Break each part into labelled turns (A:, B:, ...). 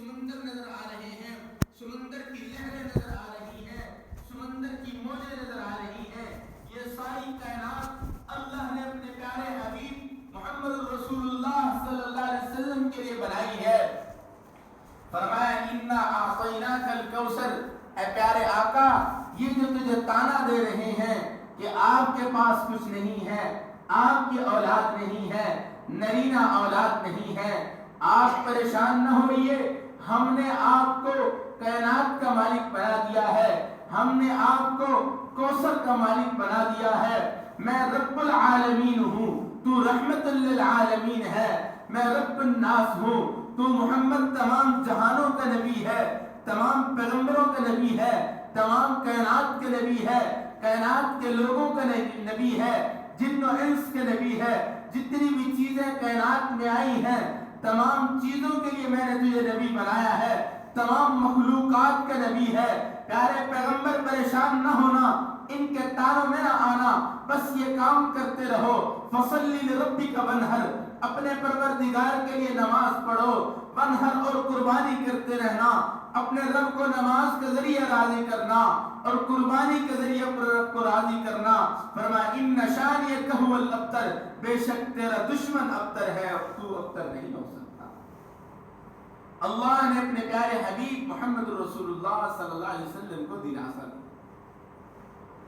A: سمندر نظر آ رہے ہیں، سمندر کی لہریں نظر آ رہی ہیں، سمندر کی موجیں نظر آ رہی ہیں، یہ ساری کائنات اللہ نے اپنے پیارے حبیب محمد رسول اللہ صلی اللہ علیہ وسلم کے لیے بنائی ہے۔ فرمایا انا اعطیناک الکوثر، اے پیارے آقا یہ جو تجھے تانا دے رہے ہیں کہ آپ کے پاس کچھ نہیں ہے، آپ کی اولاد نہیں ہے، نرینہ اولاد نہیں ہے، آپ پریشان نہ ہوئیے، ہم نے آپ کو کائنات کا مالک بنا دیا ہے، ہم نے آپ کو کوثر کا مالک بنا دیا ہے، میں رب العالمین ہوں، تو رحمت للعالمین ہے، میں رب الناس ہوں، تو محمد تمام جہانوں کا نبی ہے، تمام پیغمبروں کا نبی ہے، تمام کائنات کے نبی ہے، کائنات کے لوگوں کا نبی ہے، جن و انس کے نبی ہے، جتنی بھی چیزیں کائنات میں آئی ہیں تمام چیزوں کے لیے میں نے تجھے نبی بنایا ہے، تمام مخلوقات کا نبی ہے۔ پیارے پیغمبر پریشان نہ ہونا، ان کے تانوں میں نہ آنا، بس یہ کام کرتے رہو، فصلی لربک وانحر، اپنے پروردگار کے لیے نماز پڑھو، وانحر اور قربانی کرتے رہنا، اپنے رب کو نماز کے ذریعے راضی کرنا اور قربانی کے ذریعے اپنے رب کو راضی کرنا۔ فرمایا ان شانئک ھو الابتر، بے شک تیرا دشمن ابتر ہے، تو ابتر نہیں ہو سکتا۔ اللہ نے اپنے پیارے حبیب محمد رسول اللہ صلی اللہ علیہ وسلم کو دلاسا دی۔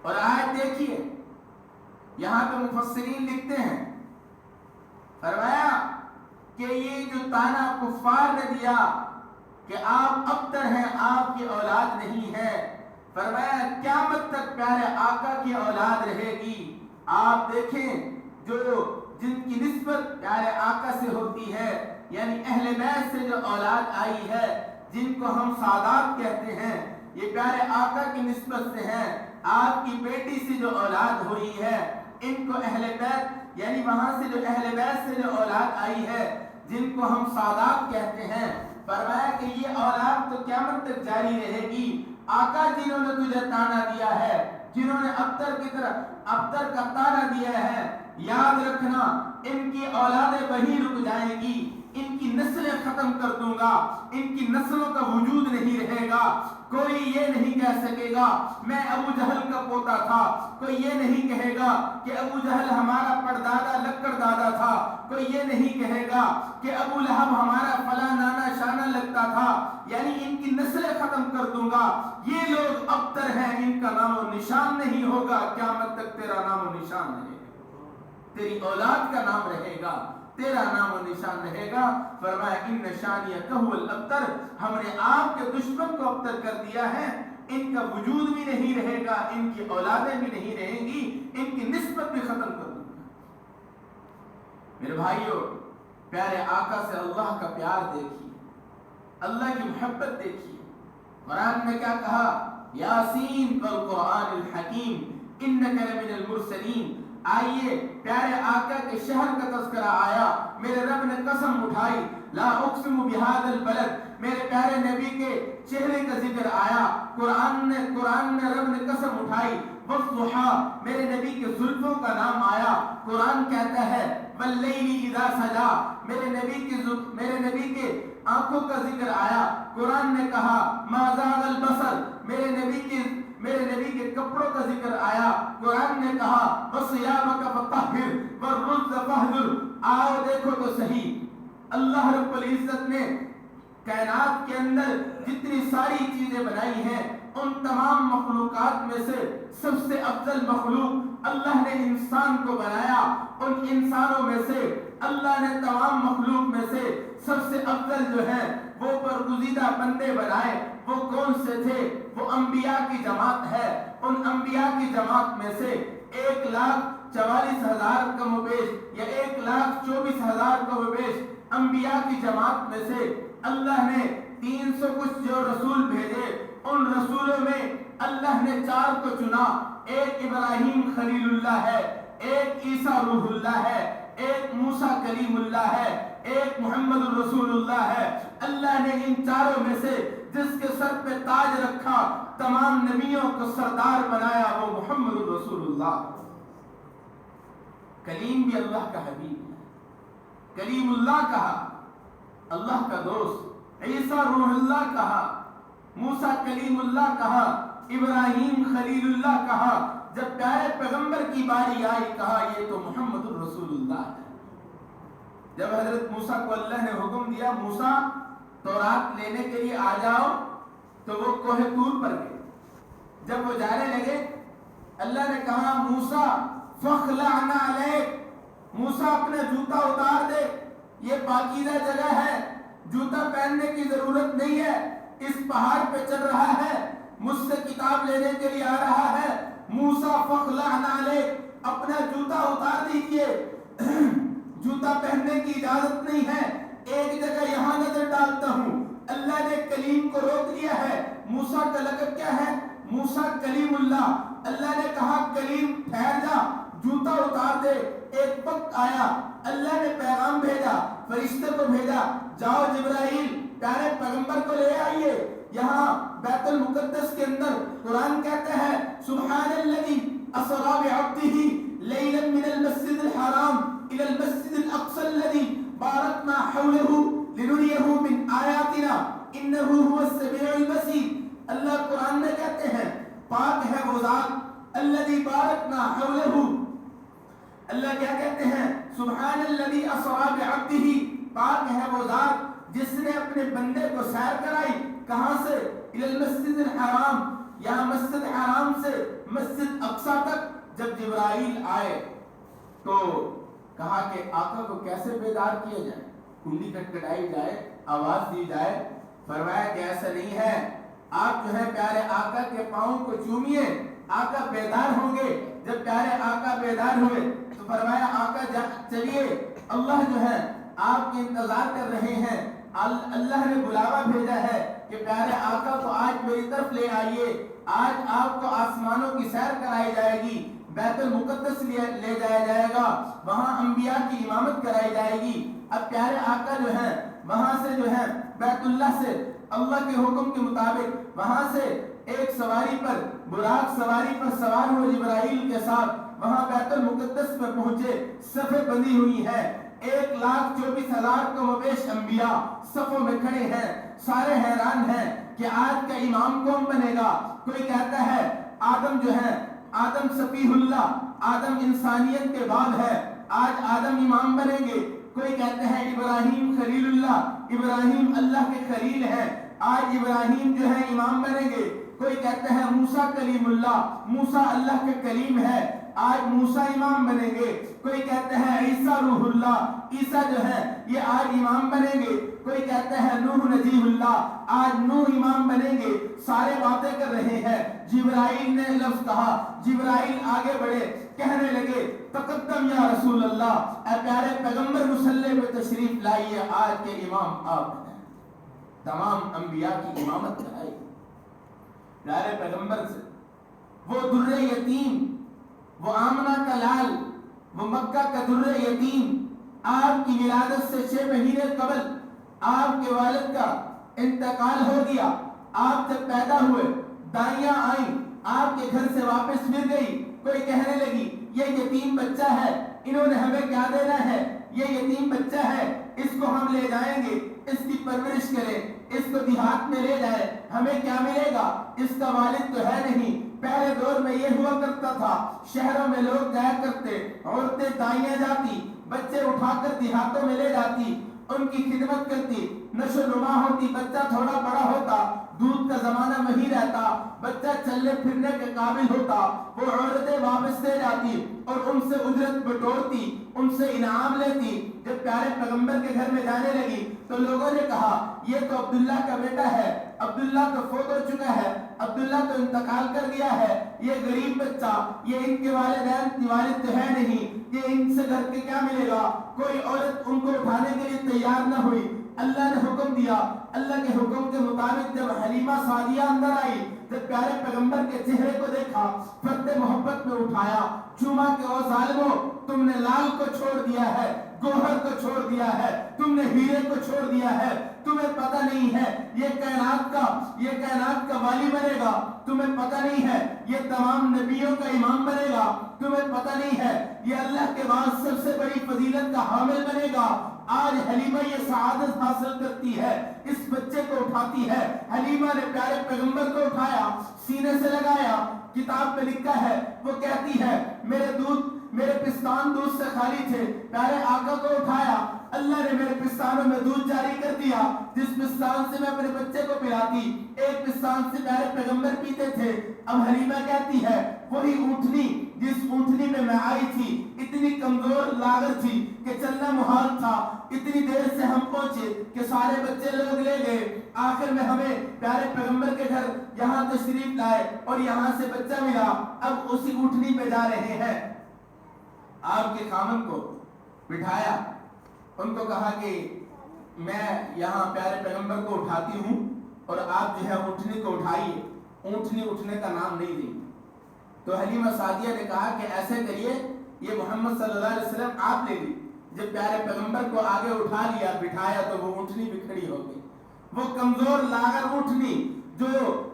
A: اور آیت دیکھیے، یہاں پہ مفسرین لکھتے ہیں، فرمایا کہ یہ جو تانا کفار نے دیا کہ آپ ابتر ہیں، آپ کی اولاد نہیں ہے، فرمایا قیامت تک پیارے آقا کی اولاد رہے گی۔ آپ دیکھیں جن کی نسبت پیارے آقا سے ہوتی ہے، یعنی اہل بیت سے جو اولاد آئی ہے، جن کو ہم سادات کہتے ہیں، یہ پیارے آقا کی نسبت سے ہیں۔ آپ کی بیٹی سے جو اولاد ہوئی ہے، ان کو اہل بیت، یعنی وہاں سے جو اہل بیت سے جو اولاد آئی ہے، جن کو ہم سادات کہتے ہیں، فرمایا کہ یہ اولاد تو قیامت تک جاری رہے گی۔ آقا جنہوں نے تجھے تانا دیا ہے، جنہوں نے ابتر کا تانا دیا ہے، یاد رکھنا ان کی اولادیں وہیں رک جائیں گی، ان کی نسلیں ختم کر دوں گا، ان کی نسلوں کا وجود نہیں رہے گا۔ کوئی یہ نہیں کہہ سکے گا میں ابو جہل کا پوتا تھا، کوئی یہ نہیں کہے گا کہ ابو جہل ہمارا پردادا لکڑ دادا تھا، کوئی یہ نہیں کہے گا کہ ابو لہب ہمارا فلاں نانا شانہ لگتا تھا، یعنی ان کی نسلیں ختم کر دوں گا۔ یہ لوگ ابتر ہیں، ان کا نام و نشان نہیں ہوگا، قیامت تک تیرا نام و نشان رہے گا، تیری اولاد کا نام رہے گا، تیرا نام و نشان رہے گا۔ فرمایا ان شانئک ھو الابتر، ہم نے آپ کے دشمن کو ابتر کر دیا ہے، ان کا وجود بھی نہیں رہے گا، ان کی اولادیں بھی نہیں رہیں گی، ان کی نسبت بھی ختم کر دوں گا۔ میرے بھائیوں، پیارے آقا سے اللہ کا پیار دیکھیے، اللہ کی محبت دیکھیے۔ قرآن میں کیا کہا؟ یاسین والقرآن الحکیم انک لمن المرسلین۔ آئیے پیارے آقا کے شہر کا تذکرہ آیا، میرے رب نے قسم اٹھائی، لا اقسم بہذا البلد، میرے پیارے نبی کے چہرے کا ذکر آیا، قرآن میں رب نے قسم اٹھائی، والضحیٰ، میرے نبی کے زلفوں کا نام آیا، قرآن کہتا ہے واللیل اذا سجا، میرے نبی کے آنکھوں کا ذکر آیا، قرآن نے کہا ما زاغ البصر، میرے نبی کے کپڑوں کا ذکر آیا، قرآن نے کہا وَثِيَابَكَ فَطَهِّرْ وَالرُّجْزَ فَاهْجُرْ۔ آؤ دیکھو تو صحیح، اللہ رب العزت نے کائنات کے اندر جتنی ساری چیزیں بنائی ہیں، ان تمام مخلوقات میں سے سب سے افضل مخلوق اللہ نے انسان کو بنایا۔ ان انسانوں میں سے اللہ نے تمام مخلوق میں سے سب سے افضل جو ہے وہ برگزیدہ بندے بنائے۔ وہ کون سے تھے؟ وہ انبیاء کی جماعت ہے۔ ان انبیاء کی جماعت میں سے 1,44,000 کم و بیش یا 1,24,000 کم و بیش انبیاء کی جماعت میں سے اللہ نے 300 کچھ جو رسول بھیجے، ان رسولوں میں اللہ نے 4 کو چنا۔ ایک ابراہیم خلیل اللہ ہے، ایک عیسیٰ روح اللہ ہے، ایک موسیٰ کلیم اللہ ہے، ایک محمد رسول اللہ ہے۔ اللہ نے ان 4 میں سے جس کے سر پہ تاج رکھا، تمام نبیوں کو سردار بنایا، وہ محمد رسول اللہ۔ کلیم بھی اللہ کا حبیب ہے، کلیم اللہ کہا، اللہ کا دوست۔ عیسیٰ روح اللہ کہا، موسیٰ کلیم اللہ کہا، ابراہیم خلیل اللہ کہا، جب پیارے پیغمبر کی باری آئی کہا یہ تو محمد الرسول اللہ ہے۔ جب حضرت موسیٰ کو اللہ نے حکم دیا موسیٰ تورات لینے کے لیے آ جاؤ، تو وہ کوہ طور پر گئے۔ جب وہ جانے لگے اللہ نے کہا موسیٰ فاخلع نعلیک، موسیٰ اپنا جوتا اتار دے، یہ پاکیزہ جگہ ہے، جوتا پہننے کی ضرورت نہیں ہے، اس پہاڑ پہ چل رہا ہے، مجھ سے کتاب لینے کے لیے آ رہا ہے، موسیٰ فاخلع نعلیک، اپنا جوتا اتار دیجئے، جوتا پہننے کی اجازت نہیں ہے، ایک جگہ یہاں نظر ڈالتا ہوں۔ اللہ نے کلیم کو روک دیا ہے۔ موسیٰ کا لقب کیا ہے؟ موسیٰ کلیم اللہ۔ اللہ نے کہا کلیم ٹھہر جا، جوتا اتار دے۔ ایک وقت آیا، اللہ نے پیغام بھیجا، فرشتے کو بھیجا، جاؤ جبرائیل پیارے پیغمبر کو لے آئیے۔ یہاں بیت المقدس کے اندر قرآن کہتا ہے سبحان الذی اسری بعبدہ لیلا من المسجد الحرام الى المسجد الاقصى الذي باركنا حوله لنريه من آیاتنا انه هو السمیع البصیر۔ اللہ قرآن میں کہتے ہیں پاک ہے وہ ذات الذی بارکنا حوله۔ اللہ کیا کہتے ہیں سبحان الذی اسری بعبدہ، پاک ہے وہ ذات جس نے اپنے بندے کو سیر کرائی، کہاں سے؟ الی المسجد الحرام، یہاں مسجد حرام سے مسجد اقصیٰ تک۔ جب جبرائیل آئے تو کہا کہ آقا کو کیسے بیدار کیا جائے، کنڈی کھٹکھٹائی جائے، آواز دی جائے۔ فرمایا کہ ایسا نہیں ہے، آپ جو ہے پیارے آقا کے پاؤں کو چومیے، آقا بیدار ہوں گے۔ جب پیارے آقا بیدار ہوئے تو فرمایا آقا چلیے، اللہ جو ہے آپ کے انتظار کر رہے ہیں، اللہ نے بلاوا بھیجا ہے کہ پیارے آقا کو آج میری طرف لے آئیے، آج آپ کو آسمانوں کی سیر کرائی جائے گی، بیت المقدس لے جایا جائے گا، وہاں انبیاء کی امامت کرائی جائے گی۔ اب پیارے آقا جو ہیں وہاں سے جو ہے بیت اللہ سے اللہ کے حکم کے مطابق وہاں سے ایک سواری پر، براق سواری پر سوار ہوئے جبرائیل کے ساتھ وہاں بیت المقدس میں پہنچے۔ صفیں بندی ہوئی ہیں، 1,24,000 کو مبیش انبیاء صفوں میں کھڑے ہیں، سارے حیران ہیں کہ آج کا امام کون بنے گا۔ کوئی کہتا ہے آدم جو ہے، آدم صفیہ اللہ، آدم انسانیت کے بعد ہے، آج آدم امام بنیں گے۔ کوئی کہتے ہیں ابراہیم خلیل اللہ، ابراہیم اللہ کے خلیل ہیں، آج ابراہیم جو ہے امام بنیں گے۔ کوئی کہتے ہیں موسیٰ کلیم اللہ، موسیٰ اللہ کے کلیم ہے، آج موسیٰ امام بنیں گے۔ کوئی کہتے ہیں عیسیٰ روح اللہ، عیسیٰ جو ہے یہ آج امام بنیں گے۔ کوئی کہتے ہیں نوح نجیب اللہ، آج نوح امام بنیں گے۔ سارے باتیں کر رہے ہیں۔ جبرائیل نے لفظ کہا، جبرائیل آگے بڑھے، کہنے لگے تقدم یا رسول اللہ، اے پیارے پیغمبر مصلی پہ تشریف لائیے، آج کے امام آپ ہیں۔ تمام انبیاء کی امامت کرائی پیارے پیغمبر سے۔ وہ در یتیم، وہ آمنہ کا لال، وہ مکہ کا در یتیم، آپ کی ولادت سے 6 مہینے قبل آپ کے والد کا انتقال ہو گیا۔ آپ جب پیدا ہوئے دائیاں آئیں، آپ کے گھر سے واپس پھر گئی۔ کوئی کہنے لگی یہ یتیم بچہ ہے، انہوں نے ہمیں کیا دینا ہے، یہ یتیم بچہ ہے، اس کو ہم لے جائیں گے، اس کی پرورش کریں، اس کو دیہات میں لے جائیں، ہمیں کیا ملے گا، اس کا والد تو ہے نہیں۔ پہلے دور میں یہ ہوا کرتا تھا، شہروں میں لوگ جایا کرتے، عورتیں دائیاں جاتی، بچے اٹھا کر دیہاتوں میں لے جاتی، ان کی خدمت کرتی، نشو نما ہوتی، بچہ تھوڑا بڑا ہوتا، دودھ کا زمانہ وہی رہتا، بچہ چلنے پھرنے کے قابل ہوتا، وہ عورتیں واپس لے جاتی اور ان سے اجرت بٹورتی، ان سے انعام لیتی۔ جب پیارے پیغمبر کے گھر میں جانے لگی تو لوگوں نے کہا یہ تو عبداللہ کا بیٹا ہے، عبداللہ تو فوت ہو چکا ہے، عبداللہ تو انتقال کر گیا ہے، یہ غریب بچہ، یہ ان کے والد تو ہے نہیں، یہ ان سے گھر کے کیا ملے گا۔ کوئی عورت ان کو اٹھانے کے لیے تیار نہ ہوئی۔ اللہ نے حکم دیا، اللہ کے حکم کے مطابق جب حلیمہ سعدیہ اندر آئی، جب پیارے پیغمبر کے چہرے کو دیکھا، فرد محبت میں اٹھایا، چوما کہ او ظالمو، تم نے لال کو چھوڑ دیا ہے، گوہر کو چھوڑ دیا ہے، تم نے ہیرے کو چھوڑ دیا ہے، تمہیں پتہ نہیں ہے یہ کائنات کا والی بنے گا، تمہیں پتہ نہیں ہے یہ تمام نبیوں کا امام بنے گا، تمہیں پتہ نہیں ہے یہ اللہ کے بعد سب سے بڑی فضیلت کا حامل بنے گا۔ آج حلیمہ یہ سعادت حاصل کرتی ہے، اس بچے کو اٹھاتی ہے۔ حلیمہ نے پیارے پیغمبر کو اٹھایا، سینے سے لگایا، کتاب میں لکھا ہے وہ کہتی ہے میرے پستان دودھ سے خالی تھے، پیارے آقا کو اٹھایا، اللہ نے میرے پستانوں میں دودھ جاری کر دیا، جس پستان سے میں اپنے بچے کو پلاتی، ایک پستان سے پیارے پیغمبر پیتے تھے۔ اب حلیمہ کہتی ہے وہی اونٹنی جس اونٹنی میں میں آئی تھی اتنی کمزور لاغر تھی کہ چلنا محال تھا، اتنی دیر سے ہم پہنچے کہ سارے بچے لوگ لے گئے، آخر میں ہمیں پیارے پیغمبر کے گھر یہاں تشریف لائے اور یہاں سے بچہ ملا، اب اسی اونٹنی پہ جا رہے ہیں۔ آپ کے خامن کو بٹھایا، ان کو کہا کہ میں یہاں پیارے پیغمبر کو اٹھاتی ہوں اور آپ جو ہے اونٹنی کو اٹھائیے، اونٹنی اٹھنے کا نام نہیں دی۔ تو حلیمہ سعدیہ نے کہا کہ ایسے کریے، یہ محمد صلی اللہ علیہ وسلم آپ لے لی۔ جب پیارے پیغمبر کو آگے اٹھا لیا، بٹھایا تو وہ اونٹنی بھی کھڑی ہو گئی، وہ کمزور لاغر اونٹنی جو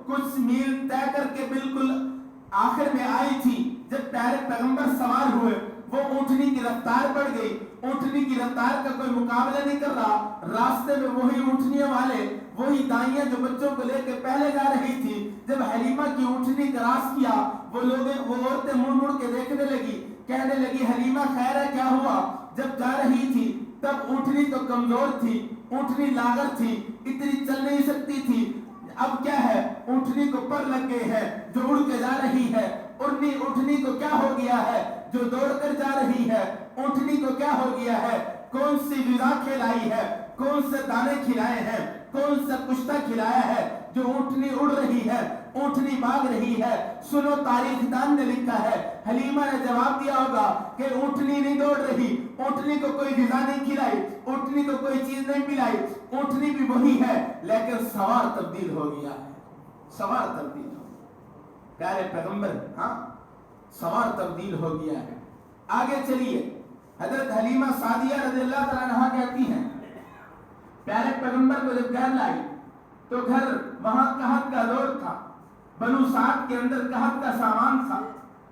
A: کچھ میل طے کر کے بالکل آخر میں آئی تھی، جب پیارے پیغمبر سوار ہوئے وہ اونٹنی کی رفتار بڑھ گئی، اونٹنی کی رفتار کا کوئی مقابلہ نہیں کر رہا، راستے میں وہی اونٹنیاں والے، وہی دائیاں جو بچوں کو لے کے پہلے جا رہی تھی، جب حلیمہ کی اونٹنی کراس کیا، وہ عورتیں مڑ مڑ کے دیکھنے لگی، کہنے لگی حلیمہ خیر ہے کیا ہوا؟ جب جا رہی تھی تب اونٹنی تو کمزور تھی، اونٹنی لاغر تھی، اتنی چل نہیں سکتی تھی، اب کیا ہے اونٹنی کو پر لگ گئے ہیں جو اڑ کے جا رہی ہے، اونٹنی کو کیا ہو گیا ہے جو دوڑ کر جا رہی ہے، اونٹنی کو کیا ہو گیا ہے، کون سی غذا کھلائی ہے، کون سے دانے کھلائے ہیں، کون سا کشتہ کھلایا ہے جو اونٹنی اڑ رہی ہے، اونٹنی بھاگ رہی ہے؟ سنو تاریخ دان نے لکھا ہے، حلیمہ نے جواب دیا ہوگا کہ اونٹنی نہیں دوڑ رہی، اونٹنی کو کوئی غذا نہیں کھلائی، اونٹنی کو کوئی چیز نہیں پلائی، اونٹنی بھی وہی ہے لیکن سوار تبدیل ہو گیا ہے، سوار تبدیل ہو گیا، پیارے پیغمبر ہاں سوار تبدیل ہو گیا ہے۔ آگے چلیے، حضرت حلیمہ سعدیہ رضی اللہ تعالیٰ عنہا کہتی ہیں پیارے پیغمبر کو جب گھر لائی تو گھر وہاں قحط کا دور تھا، بنو سعد کے اندر قحط کا سامان تھا،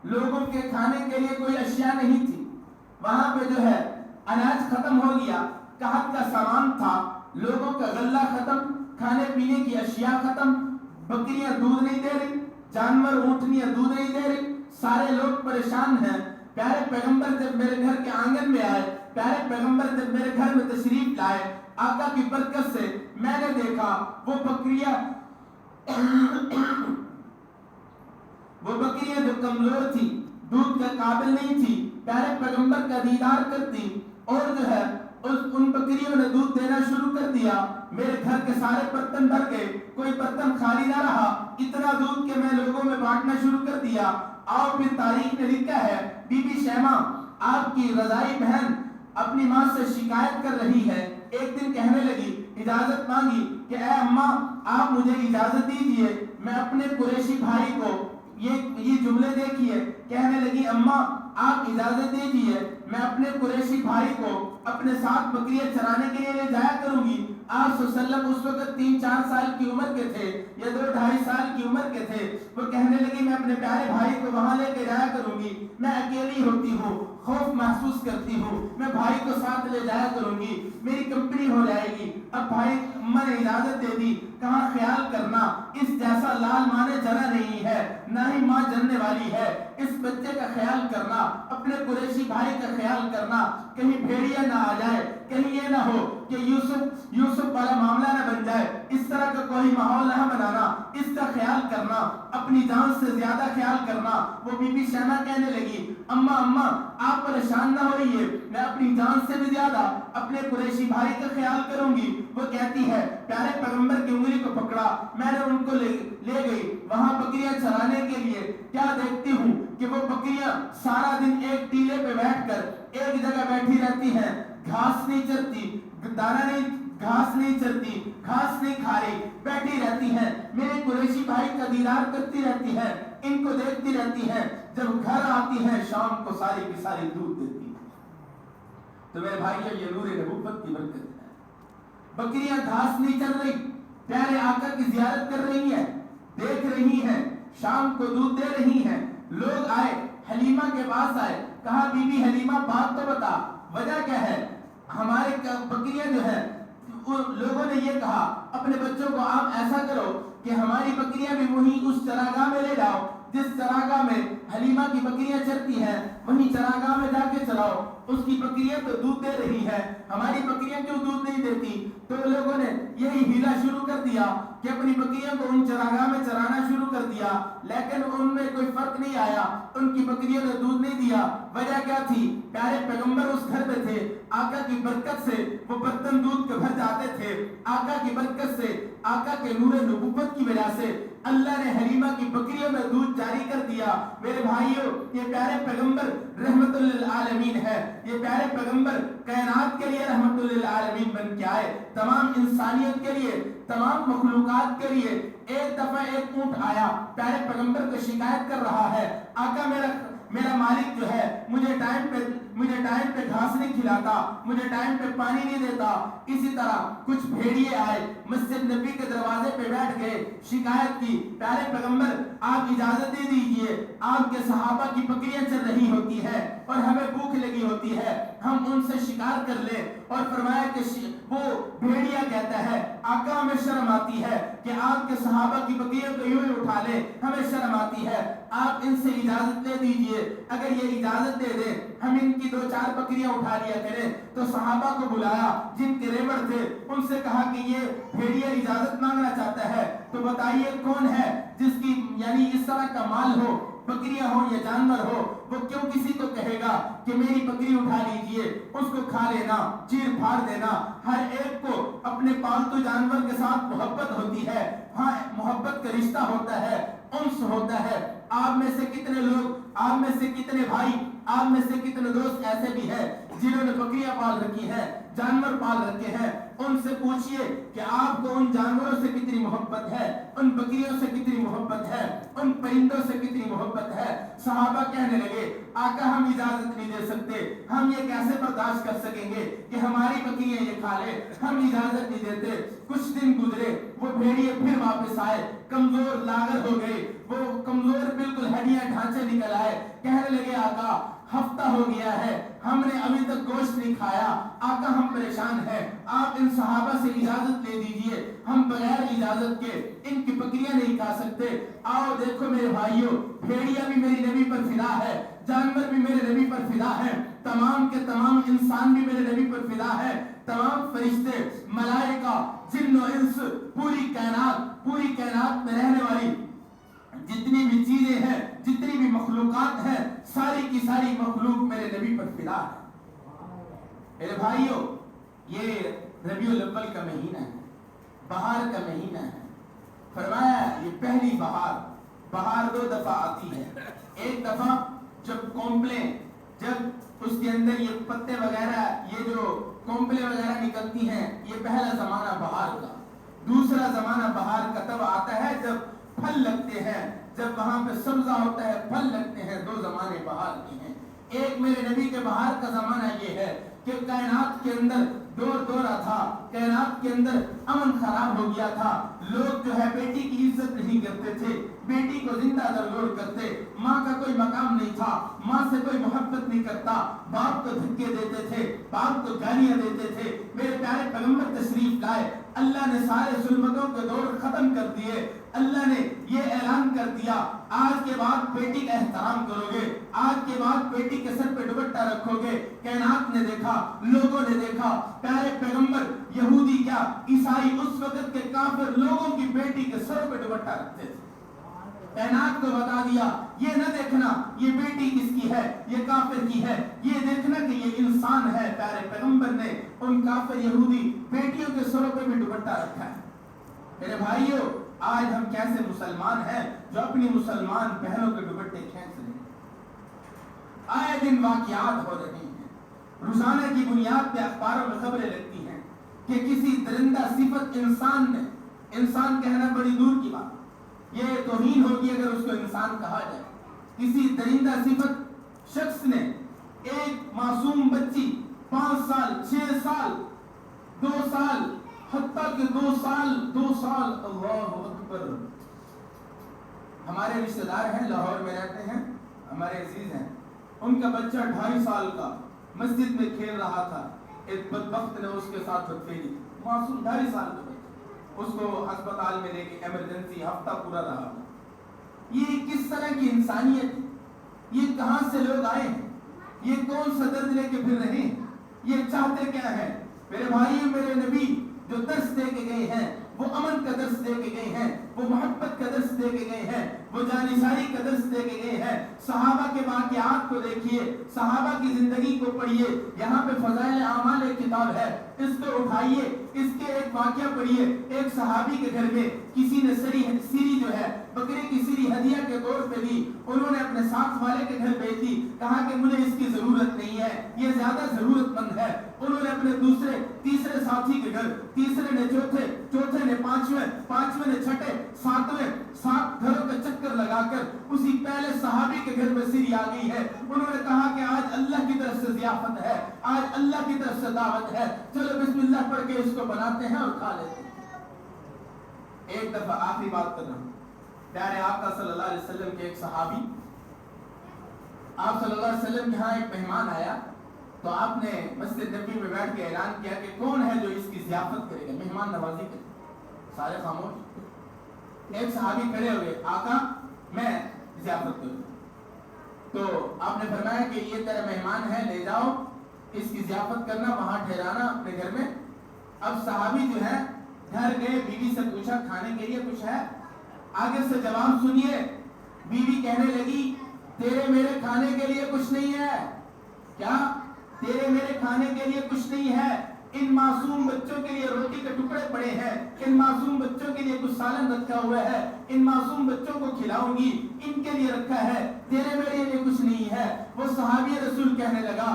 A: لوگوں کے کھانے کے لیے کوئی اشیاء نہیں تھی، وہاں پہ جو ہے اناج ختم ہو گیا، قحط کا سامان تھا، لوگوں کا غلہ ختم، کھانے پینے کی اشیاء ختم، بکریاں دودھ نہیں دے رہی، جانور اونٹنیاں دودھ نہیں دے رہی، سارے لوگ پریشان ہیں۔ پیارے پیغمبر جب میرے گھر کے آنگن میں آئے، پیارے پیغمبر جب میرے گھر میں تشریف لائے، آقا کی برکت سے میں نے دیکھا وہ بکریاں جو کمزور تھی، دودھ کے قابل نہیں تھی، پیارے پیغمبر کا دیدار کرتی اور جو ہے ان بکریوں نے دودھ دینا شروع کر دیا، میرے گھر کے سارے برتن بھر گئے، کوئی برتن خالی نہ رہا، اتنا دودھ کہ میں لوگوں میں بانٹنا شروع کر دیا۔ اور پھر تاریخ نے لکھا ہے بی بی شیمہ آپ کی رضائی بہن اپنی ماں سے شکایت کر رہی ہے، ایک دن کہنے لگی، اجازت مانگی کہ اے اماں آپ مجھے اجازت دیجئے میں اپنے قریشی بھائی کو، یہ جملے دیکھیے، کہنے لگی اماں آپ اجازت دیجئے میں اپنے قریشی بھائی کو اپنے ساتھ بکریاں چرانے کے لیے لے جایا کروں گی۔ آپ صلی اللہ علیہ وسلم اس وقت 3-4 سال کی عمر کے تھے یا 2-2.5 سال کی عمر کے تھے، وہ کہنے لگی میں اپنے پیارے بھائی کو وہاں لے کے جایا کروں گی، میں اکیلی ہوتی ہوں، خوف محسوس کرتی ہوں، میں بھائی کو ساتھ لے جایا کروں گی، میری کمپنی ہو جائے گی۔ اب بھائی اماں نے اجازت دے دی، کہاں خیال کرنا اس جیسا لال ماں نے جنا نہیں ہے، نہ ہی ماں جننے والی ہے، اس بچے کا خیال کرنا، اپنے قریشی بھائی کا خیال کرنا، کہیں بھیڑیا نہ آ جائے، کہیں یہ نہ ہو کہ یوسف والا معاملہ نہ بن جائے، اس طرح کا کوئی ماحول نہ بنانا، اس کا خیال کرنا، اپنی جان سے زیادہ خیال کرنا۔ وہ بی بی شیمہ کہنے لگی اماں آپ پریشان نہ ہوئیے، میں اپنی جان سے بھی زیادہ اپنے قریشی بھائی کا خیال کروں گی۔ وہ کہتی ہے پیارے پیغمبر کی انگلی کو پکڑا، میں نے ان کو لے گئی وہاں بکریاں چرانے کے لیے، کیا دیکھتی ہوں کہ وہ بکریاں سارا دن ایک ٹیلے پہ بیٹھ کر ایک جگہ بیٹھی رہتی ہیں، گھاس نہیں چرتی، گھاس نہیں چرتی، گھاس نہیں کھا رہی، بیٹھی رہتی ہیں، میرے قریشی بھائی کا دیدار کرتی رہتی ہیں، ان کو دیکھتی رہتی ہیں، جب گھر آتی ہیں شام کو ساری کی ساری دودھ دیتی ہیں۔ تو میرے بھائیو یہ نور نبوت کی برکت ہے، بکریاں گھاس نہیں چر رہی، پیارے آقا کی زیارت کر رہی ہیں، دیکھ رہی ہیں، شام کو دودھ دے رہی ہیں۔ لوگ آئے، حلیمہ کے پاس آئے، کہا بی بی حلیمہ بات تو بتا، وجہ کیا ہے؟ ہمارے بکریاں جو ہے لوگوں نے یہ کہا اپنے بچوں کو آپ ایسا کرو کہ ہماری بکریاں بھی وہیں اس چراگاہ میں لے جاؤ جس چراگاہ میں حلیمہ کی بکریاں چرتی ہیں، وہیں چراگاہ میں جا کے چراؤ، اس کی بکریاں تو دودھ دے رہی ہے، ہماری بکریاں کیوں دودھ نہیں دیتی؟ تو لوگوں نے یہی ہیلا شروع کر دیا کہ اپنی بکریوں کو ان چراگاہ میں چرانا شروع کر دیا، لیکن ان میں کوئی فرق نہیں آیا، ان کی بکریوں نے دودھ نہیں دیا۔ وجہ کیا تھی؟ پیارے پیغمبر اس گھر میں تھے، آقا کی برکت سے وہ برتن دودھ کے بھر جاتے تھے، آقا کی برکت سے، آقا کے نور نبوت کی وجہ سے اللہ نے حلیمہ کی بکریوں میں دودھ جاری کر دیا۔ میرے بھائیوں، یہ پیارے پیغمبر رحمت للعالمین ہے، یہ پیارے پیغمبر کائنات کے لیے رحمت للعالمین بن کے آئے، تمام انسانیت کے لیے، تمام مخلوقات کے لیے۔ ایک دفعہ ایک اونٹ آیا، پیارے پیغمبر کو شکایت کر رہا ہے، آقا میرا مالک جو ہے مجھے ٹائم پہ گھاس نہیں کھلاتا، مجھے ٹائم پہ پانی نہیں دیتا۔ اسی طرح کچھ بھیڑیے آئے، مسجد نبی کے دروازے پہ بیٹھ گئے، شکایت کی، پیارے پیغمبر آپ اجازت دے دیجئے، آپ کے صحابہ کی بکریاں چل رہی ہوتی ہے اور ہمیں بھوک لگی ہوتی ہے، ہم ان سے شکار کر لیں۔ اور فرمایا کہ وہ بھیڑیا کہتا ہے، آقا ہمیں شرم آتی ہے کہ آپ کے صحابہ کی بکریوں کو یوں ہی اٹھا لیں، ہمیں شرم آتی ہے، آپ ان سے اجازت لے دیجئے، اگر یہ اجازت دے دیں ہم ان کی 2-4 بکریاں اٹھا لیا کریں۔ تو صحابہ کو بلایا جن کے ریوڑ تھے، ان سے کہا کہ یہ بھیڑیا اجازت مانگنا چاہتا ہے، تو بتائیے کون ہے جس کی یعنی اس طرح کا مال ہو، بکریاں ہو یا جانور ہو، وہ کیوں کسی کو کہے گا کہ میری بکری اٹھا لیجئے، اس کو کھا لینا، چیر پھاڑ دینا۔ ہر ایک کو اپنے پالتو جانور کے ساتھ محبت ہوتی ہے، ہاں محبت کا رشتہ ہوتا ہے، انس ہوتا ہے۔ آپ میں سے کتنے لوگ، آپ میں سے کتنے بھائی، آپ میں سے کتنے دوست ایسے بھی ہیں جنہوں نے بکریاں پال رکھی ہیں، جانور پال رکھے ہیں؟ ان سے پوچھئے کہ آپ کو ان جانوروں سے کتنی محبت ہے، ان بکریوں سے کتنی محبت ہے، ان پرندوں سے کتنی محبت ہے۔ صحابہ کہنے لگے، آقا ہم اجازت نہیں دے سکتے، ہم یہ کیسے برداشت کر سکیں گے کہ ہماری بکریاں یہ کھا لے، ہم اجازت نہیں دیتے۔ کچھ دن گزرے، وہ بھیڑیے پھر واپس آئے، کمزور لاغر ہو گئے، وہ کمزور بالکل ہڈیاں ڈھانچے نکل آئے، کہنے لگے آقا ہفتہ ہو گیا ہے ہم نے ابھی تک گوشت نہیں کھایا، آقا ہم پریشان ہیں، آپ ان صحابہ سے اجازت لے دیجئے، ہم بغیر اجازت کے ان کی بکریاں نہیں کھا سکتے۔ آؤ دیکھو میرے بھائیوں، بھیڑیا بھی میری نبی پر فدا ہے، جانور بھی میرے نبی پر فدا ہے، تمام کے تمام انسان بھی میرے نبی پر فدا ہے، تمام فرشتے، ملائکہ، جن و انس، پوری کائنات میں رہنے والی جتنی بھی چیزیں ہیں، جتنی بھی مخلوقات ہیں، ساری کی ساری مخلوق میرے نبی پر فدا ہے۔ میرے بھائیوں، یہ ربیع الاول کا مہینہ ہے، بہار کا مہینہ ہے۔ فرمایا یہ پہلی بہار 2 دفعہ آتی ہے، ایک دفعہ جب کومپلیں، جب اس کے اندر یہ پتے وغیرہ، یہ جو کومپلیں وغیرہ نکلتی ہیں، یہ پہلا زمانہ بہار کا۔ دوسرا زمانہ بہار کا تب آتا ہے جب پھل لگتے ہیں، جب وہاں پہ سبزہ ہوتا ہے، پھل لگتے ہیں۔ 2 زمانے بہار کے ہیں۔ ایک میرے نبی کے بہار کا زمانہ یہ ہے کہ کائنات کے اندر دورہ تھا، کائنات کے اندر امن خراب ہو گیا تھا، لوگ جو ہے بیٹی کی عزت نہیں کرتے تھے، بیٹی کو زندہ درگور کرتے، ماں کا کوئی مقام نہیں تھا، ماں سے کوئی محبت نہیں کرتا، باپ کو دھکے دیتے تھے، باپ کو گالیاں دیتے تھے۔ میرے پیارے پیغمبر تشریف لائے، اللہ نے سارے ظلمتوں کے دور ختم کر دیے، اللہ نے یہ اعلان کر دیا آج کے بعد بیٹی کا احترام کرو گے، آج کے بعد بیٹی کے سر پہ دوپٹہ رکھو گے۔ کائنات نے دیکھا، لوگوں نے دیکھا، پیارے پیغمبر، یہودی کیا عیسائی، اس وقت کے کافر لوگوں کی بیٹی کے سر پہ دوپٹہ رکھتے تھے۔ کائنات کو بتا دیا یہ نہ دیکھنا یہ بیٹی کس کی ہے، یہ کافر کی ہے، یہ دیکھنا کہ یہ انسان ہے۔ پیارے پیغمبر نے ان کافر یہودی بیٹیوں کے سروں پہ بھی دوپٹہ رکھا ہے۔ میرے بھائیوں، آج ہم کیسے مسلمان ہیں جو اپنی مسلمان بہنوں کے دوپٹے کھینچ رہے ہیں؟ آئے دن واقعات ہو رہے ہیں، روزانہ کی بنیاد پہ اخباروں میں خبریں لگتی ہیں کہ کسی درندہ صفت انسان نے، انسان کہنا بڑی دور کی بات، یہ توہین ہوگی اگر اس کو انسان کہا جائے، کسی درندہ صفت شخص نے ایک معصوم بچی 5 سال 6 سال 2 سال حتیٰ کہ 2 سال اللہ اکبر، ہمارے رشتہ دار ہیں لاہور میں رہتے ہیں، ہمارے عزیز ہیں، ان کا بچہ 2.5 سال کا مسجد میں کھیل رہا تھا، ایک بدبخت نے اس کے ساتھ بدفعلی، معصوم 2.5 سال کا بچہ، اس کو ہسپتال میں لے کے ایمرجنسی ہفتہ پورا رہا۔ یہ کس طرح کی انسانیت ہے؟ یہ کہاں سے لوگ آئے ہیں؟ یہ کون سا درد لے کے پھر رہے ہیں؟ یہ چاہتے کیا ہیں؟ میرے بھائی، میرے نبی جو درس دے کے گئے ہیں، وہ امن کا درس دے کے گئے ہیں، وہ محبت کا درس دے کے گئے ہیں، وہ جانثاری کا درس دے کے گئے ہیں۔ صحابہ کے واقعات کو دیکھیے، صحابہ کی زندگی کو پڑھیے، یہاں پہ فضائل اعمال ایک کتاب ہے، اس کو اٹھائیے، اس کے ایک واقعہ پڑھیے۔ ایک صحابی کے گھر میں کسی نے سری جو ہے بکرے کی سری ہدیہ کے طور پہ دی، انہوں نے اپنے ساتھ والے کے گھر بھیج دی، کہا کہ مجھے اس کی ضرورت نہیں ہے، یہ زیادہ ضرورت مند ہے۔ انہوں نے اپنے دوسرے تیسرے ساتھی کے گھر، تیسرے نے چوتھے نے پانچویں نے چھٹے، ساتویں 7 گھروں کا چکر لگا کر اسی پہلے صحابی کے گھر میں سری آ گئی ہے۔ انہوں نے کہا کہ آج اللہ کی طرف سے ضیافت ہے، آج اللہ کی طرف سے دعوت ہے، چلو بسم اللہ پڑھ کے اس کو بناتے ہیں اور کھا لیتے ہیں۔ ایک دفعہ آخری بات کر رہا ہوں، پیارے آقا صلی اللہ علیہ وسلم کے ایک صحابی، آپ صلی اللہ علیہ وسلم کے ہاں ایک مہمان آیا تو آپ نے مسجد نبی میں بیٹھ کے اعلان کیا کہ کون ہے جو اس کی ضیافت کرے گا، مہمان نوازی کرے گا۔ سارے خاموش۔ ایک صحابی کھڑے ہوئے، آقا میں ضیافت کروں۔ تو آپ نے فرمایا کہ یہ تیرا مہمان ہے، لے جاؤ، اس کی ضیافت کرنا، وہاں ٹھہرانا اپنے گھر میں۔ اب صحابی جو ہے گھر گئے، بیوی سے پوچھا کھانے کے لیے کچھ ہے؟ آگے سے جواب سنیے، بیوی کہنے لگی تیرے میرے کھانے کے لیے کچھ نہیں ہے۔ کیا؟ تیرے میرے کھانے کے لیے کچھ نہیں ہے، ان معصوم بچوں کے لیے روٹی کے ٹکڑے پڑے ہیں، ان معصوم بچوں کے لیے کچھ سالن رکھا ہوا ہے، ان معصوم بچوں کو کھلاؤں گی، ان کے لیے رکھا ہے، تیرے میرے لیے کچھ نہیں ہے۔ وہ صحابی رسول کہنے لگا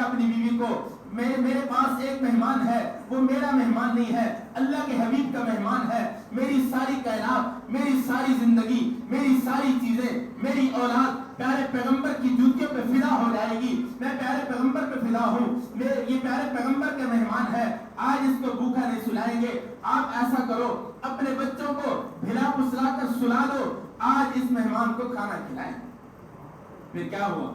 A: اپنی بیوی کو، میرے پاس ایک مہمان ہے، وہ میرا مہمان نہیں ہے، اللہ کے حبیب کا مہمان ہے۔ میری ساری کائنات، میری ساری زندگی، میری ساری چیزیں، میری اولاد پیارے پیغمبر کی جوتیوں پہ فدا ہو جائے گی۔ میں پیارے پیغمبر پہ فدا ہوں، یہ پیارے پیغمبر کا مہمان ہے، آج اس کو بھوکا نہیں سلائیں گے۔ آپ ایسا کرو، اپنے بچوں کو بھلا پسلا کر سلا دو، آج اس مہمان کو کھانا کھلائیں۔ پھر کیا ہوا؟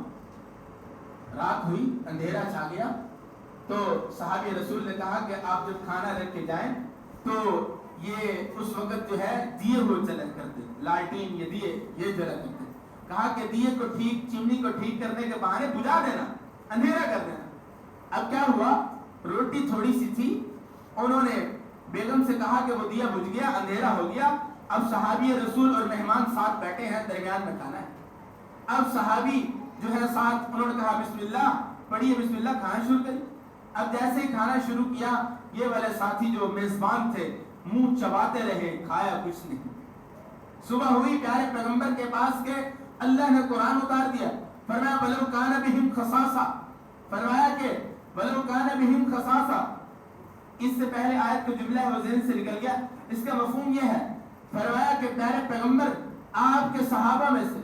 A: رات ہوئی، اندھیرا چھا گیا، تو صحابی رسول نے کہا کہ آپ جب کھانا رکھ کے جائیں تو یہ اس وقت جو ہے دیے ہوئے چلا کرتے، لالٹین یہ دیے یہ جلا کرتے۔ کہا کہ دیے کو ٹھیک، چمنی کو ٹھیک کرنے کے بہانے بجھا دینا، اندھیرا کر دینا۔ اب کیا ہوا؟ روٹی تھوڑی سی تھی، انہوں نے بیگم سے کہا کہ وہ دیا بجھ گیا، اندھیرا ہو گیا، اب صحابی رسول اور مہمان ساتھ بیٹھے ہیں، درمیان میں کھانا ہے۔ اب صحابی جو ہے ساتھ، انہوں نے کہا بسم اللہ پڑھیے، بسم اللہ، کھانا شروع کری۔ اب جیسے ہی کھانا شروع کیا، یہ والے ساتھی جو میزبان تھے منہ چباتے رہے، کھایا کچھ نہیں۔ صبح ہوئی، پیارے پیغمبر کے پاس گئے، اللہ نے قرآن اتار دیا، فرمایا وَلَوْ كَانَ بِهِمْ خَصَاصَةٌ، فرمایا کہ وَلَوْ كَانَ بِهِمْ خَصَاصَةٌ، اس سے پہلے آیت کا جملہ وہ ذہن سے نکل گیا، اس کا مفہوم یہ ہے، فرمایا کہ پیارے پیغمبر آپ کے صحابہ میں سے،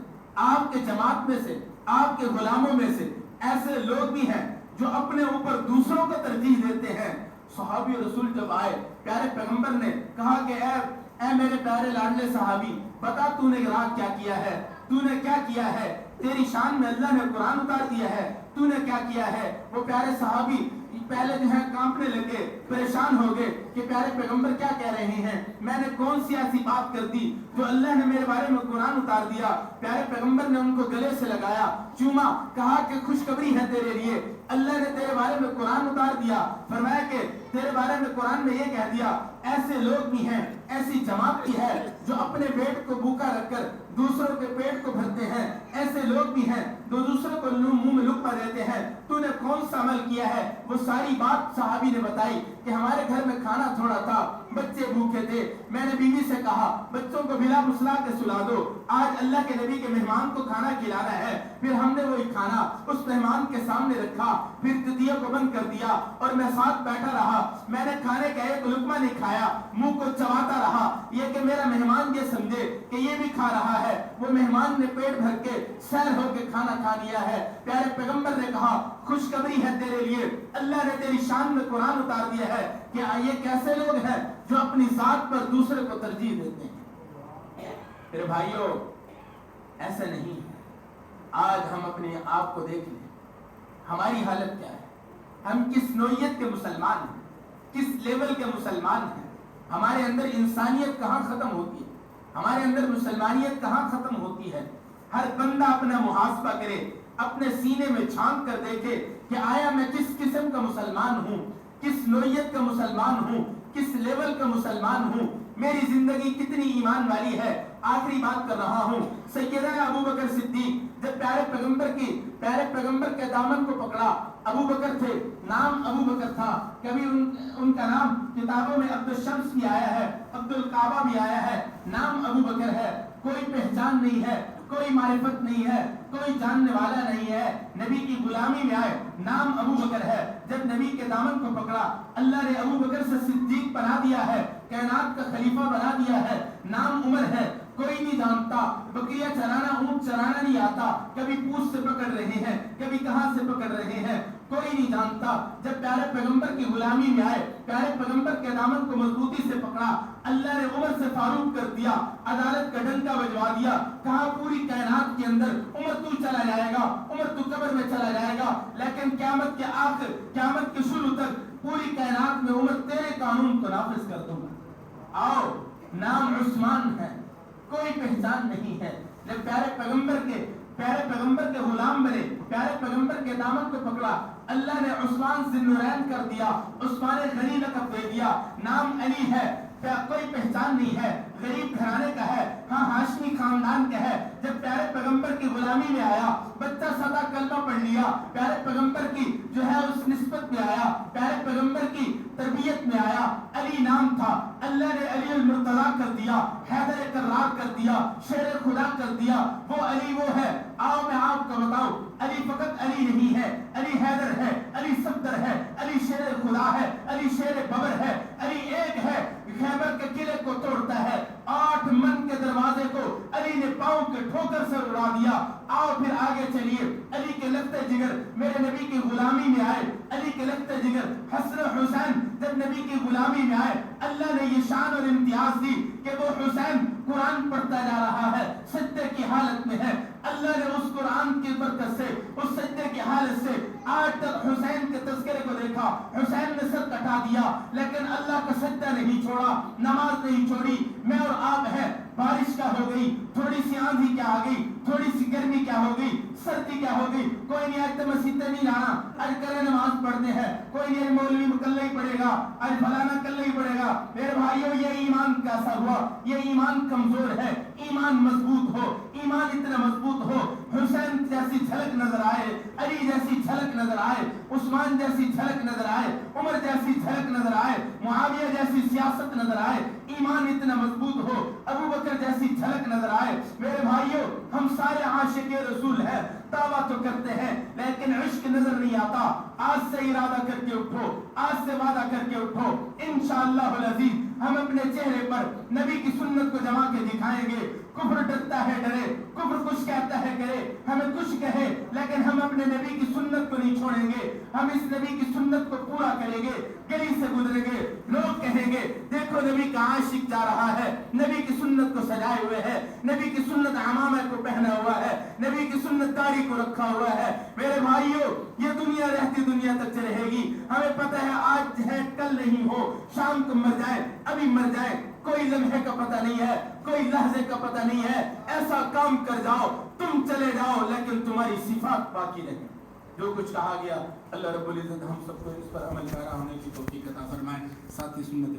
A: آپ کے جماعت میں سے، آپ کے غلاموں میں سے ایسے لوگ بھی ہیں جو اپنے اوپر دوسروں کو ترجیح دیتے ہیں۔ صحابی رسول جب آئے، پیارے پیغمبر نے کہا کہ اے میرے پیارے لاڈلے صحابی، بتا تو نے رات کیا کیا ہے، تو نے کیا کیا ہے، تیری شان میں اللہ نے قرآن اتار دیا ہے، تو نے کیا کیا ہے۔ وہ پیارے صحابی پہلے جو ہے کانپنے لگے، پریشان ہو گئے کہ پیارے پیغمبر کیا کہہ رہے ہیں، میں نے کون سی ایسی بات کر دی جو اللہ نے میرے بارے میں قرآن اتار دیا۔ پیارے پیغمبر نے ان کو گلے سے لگایا، چوما، کہا کہ خوشخبری ہے تیرے لیے، اللہ نے تیرے بارے میں قرآن اتار دیا، فرمایا کہ تیرے بارے میں قرآن میں یہ کہہ دیا، ایسے لوگ بھی ہیں، ایسی جماعت بھی ہے جو اپنے پیٹ کو بھوکا رکھ کر دوسروں کے پیٹ کو بھرتے ہیں، ایسے لوگ بھی ہیں جو دوسروں کو منہ میں لقمہ دیتے ہیں، تو نے کون سا عمل کیا ہے۔ وہ ساری بات صحابی نے بتائی کہ ہمارے گھر میں کھانا تھوڑا تھا، بچے بھوکے تھے، میں نے بیوی سے کہا بچوں کو بلا مسلا کے سلا دو، آج اللہ کے نبی کے مہمان کو کھانا کھلانا ہے۔ پھر ہم نے وہی کھانا اس مہمان کے سامنے رکھا، پھر تدیوں کو بند کر دیا اور میں ساتھ بیٹھا رہا، میں نے کھانے کا ایک لقمہ نہیں کھایا، منہ کو چباتا رہا، یہ کہ میرا مہمان یہ سمجھے کہ یہ بھی کھا رہا ہے۔ وہ مہمان نے پیٹ بھر کے سیر ہو کے کھانا کھا لیا ہے۔ پیارے پیغمبر نے کہا خوشخبری ہے تیرے لیے، اللہ نے تیری شان میں قرآن اتار دیا ہے کہ یہ کیسے لوگ ہیں جو اپنی ذات پر دوسرے کو ترجیح دیتے ہیں۔ میرے بھائیوں، ایسا نہیں ہے۔ آج ہم اپنے آپ کو دیکھ لیں، ہماری حالت کیا ہے۔ ہم کس نوعیت کے مسلمان ہیں, کس لیول کے مسلمان ہیں. ہمارے اندر انسانیت کہاں ختم ہوتی ہے, ہمارے اندر مسلمانیت کہاں ختم ہوتی ہے. ہر بندہ اپنا محاسبہ کرے, اپنے سینے میں جھانک کر دیکھے کہ آیا میں کس قسم کا مسلمان ہوں, کس نوعیت کا مسلمان ہوں, کس لیول کا مسلمان ہوں, میری زندگی کتنی ایمان والی ہے. آخری بات کر رہا ہوں, سیدنا ابو بکر صدیق جب پیارے پیغمبر کے دامن کو پکڑا, ابو بکر تھے, نام ابو بکر تھا. کبھی ان کا نام کتابوں میں عبد الشمس بھی آیا ہے, عبد الکعبہ بھی آیا ہے, نام ابو بکر ہے. کوئی پہچان نہیں ہے, کوئی معرفت نہیں ہے, کوئی جاننے والا نہیں ہے. نبی کی غلامی میں آئے, نام ابو بکر ہے. جب نبی کے دامن کو پکڑا, اللہ نے ابو بکر سے صدیق بنا دیا ہے, کائنات کا خلیفہ بنا دیا ہے. نام عمر ہے, کوئی نہیں جانتا. بکریاں چرانا, اونٹ چرانا نہیں آتا, کبھی پوچھ سے پکڑ رہے ہیں, کبھی کہاں سے پکڑ رہے ہیں, کوئی نہیں جانتا. جب پیارے پیغمبر کی غلامی میں آئے, پیارے پیغمبر کے دامن کو مضبوطی سے پکڑا, اللہ نے عمر سے فاروق کر دیا, عدالت کا ڈنکا بجوا دیا. کہا پوری کائنات کے اندر عمر تو چلا جائے گا, عمر تو قبر میں چلا جائے گا, لیکن قیامت کے آخر, قیامت کے شروع تک پوری کائنات میں عمر تیرے قانون کو نافذ کر دوں گا. آؤ, نام عثمان ہے, کوئی پہچان نہیں ہے. جب پیارے پیغمبر کے غلام بنے, پیارے پیغمبر کے دامن کو پکڑا, اللہ نے عثمان ذوالنورین کر دیا, عثمان غنی لقب دے دیا. نام علی ہے, کوئی پہچان نہیں ہے, غریب گھرانے کا ہے, ہاں ہاشمی خاندان کا ہے. جب پیارے پیغمبر کی غلامی میں آیا, بچہ سدا کلمہ پڑھ لیا, پیارے پیغمبر کی جو ہے اس نسبت میں آیا, پیارے پیغمبر کی تربیت میں آیا. علی نام تھا, اللہ نے علی المرتضیٰ کر دیا, حیدر کرار کر دیا, شیر خدا کر دیا. وہ علی وہ ہے. آؤ میں آپ کو بتاؤں, علی فقط علی نہیں ہے, علی حیدر ہے, علی صفدر ہے, علی شیر خدا ہے, علی شیر ببر ہے. علی ایک ہے, خیبر کے قلعے کو توڑتا ہے, 8 من کے دروازے کو علی نے پاؤں کے ٹھوکر سے اڑا دیا. آؤ پھر آگے چلیے. علی کے لگتے جگر میرے نبی کی غلامی میں آئے, علی کے لگتے جگر حسن حسین جب نبی کی غلامی میں آئے, اللہ نے یہ شان اور امتیاز دی کہ وہ حسین قرآن پڑھتا جا رہا ہے, سجدے کی حالت میں ہے. اللہ نے اس قرآن کی برکت سے, اس سجدے کی حالت سے آج تک حسین کے تذکرے کو دیکھا. حسین نے سر کٹا دیا, لیکن اللہ کا سجدہ نہیں چھوڑا, نماز نہیں چھوڑی. میں اور آپ ہے, بارش کیا ہو گئی, تھوڑی سی آندھی کیا آ گئی, تھوڑی سی گرمی کیا ہو گئی, سردی کیا ہو گئی, کوئی نہیں آج تو مسجد نہیں لانا, آج کرے نماز پڑھتے ہیں, کوئی نہیں مولوی کل نہیں پڑھے گا, آج فلانا کل نہیں پڑھے گا. میرے بھائیوں, یہ ایمان کیسا ہوا, یہ ایمان کمزور ہے. ایمان مضبوط ہو, ایمان اتنا مضبوط ہو, حسین جیسی جھلک نظر آئے, علی جیسی جھلک نظر آئے, عثمان جیسی جھلک نظر آئے, عمر جیسی جھلک نظر آئے, معاویہ جیسی سیاست نظر آئے, ایمان اتنا مضبوط ہو, ابو بکر جیسی جھلک نظر آئے. میرے بھائیوں, ہم سارے عاشق رسول ہیں, دعویٰ تو کرتے ہیں, لیکن عشق نظر نہیں آتا. آج سے ارادہ کر کے اٹھو, آج سے وعدہ کر کے اٹھو, انشاءاللہ العزیز ہم اپنے چہرے پر نبی کی سنت کو جما کے دکھائیں گے. کفر ڈرتا ہے ڈرے, کفر کچھ کہتا ہے کرے, ہمیں کچھ کہے, لیکن ہم اپنے نبی کی سنت کو نہیں چھوڑیں گے. ہم اس نبی کی سنت کو پورا کریں گے. گلی سے گزریں گے, لوگ کہیں گے دیکھو نبی کا عاشق جا رہا ہے, نبی کی سنت کو سجائے ہوئے ہے, نبی کی سنت عمامہ کو پہنا ہوا ہے, نبی کی سنت داڑھی کو رکھا ہوا ہے. میرے بھائیوں, یہ دنیا رہتی دنیا تک رہے گی. ہمیں پتہ ہے آج ہے کل نہیں ہو, شام کو مر جائے, ابھی مر جائے, کوئی لمحے کا پتہ نہیں ہے, کوئی لحظے کا پتہ نہیں ہے. ایسا کام کر جاؤ, تم چلے جاؤ, لیکن تمہاری صفات باقی رہیں. جو کچھ کہا گیا, اللہ رب العزت ہم سب کو اس پر عمل پیرا ہونے کی توفیق عطا فرمائے. ساتھ ہی سنت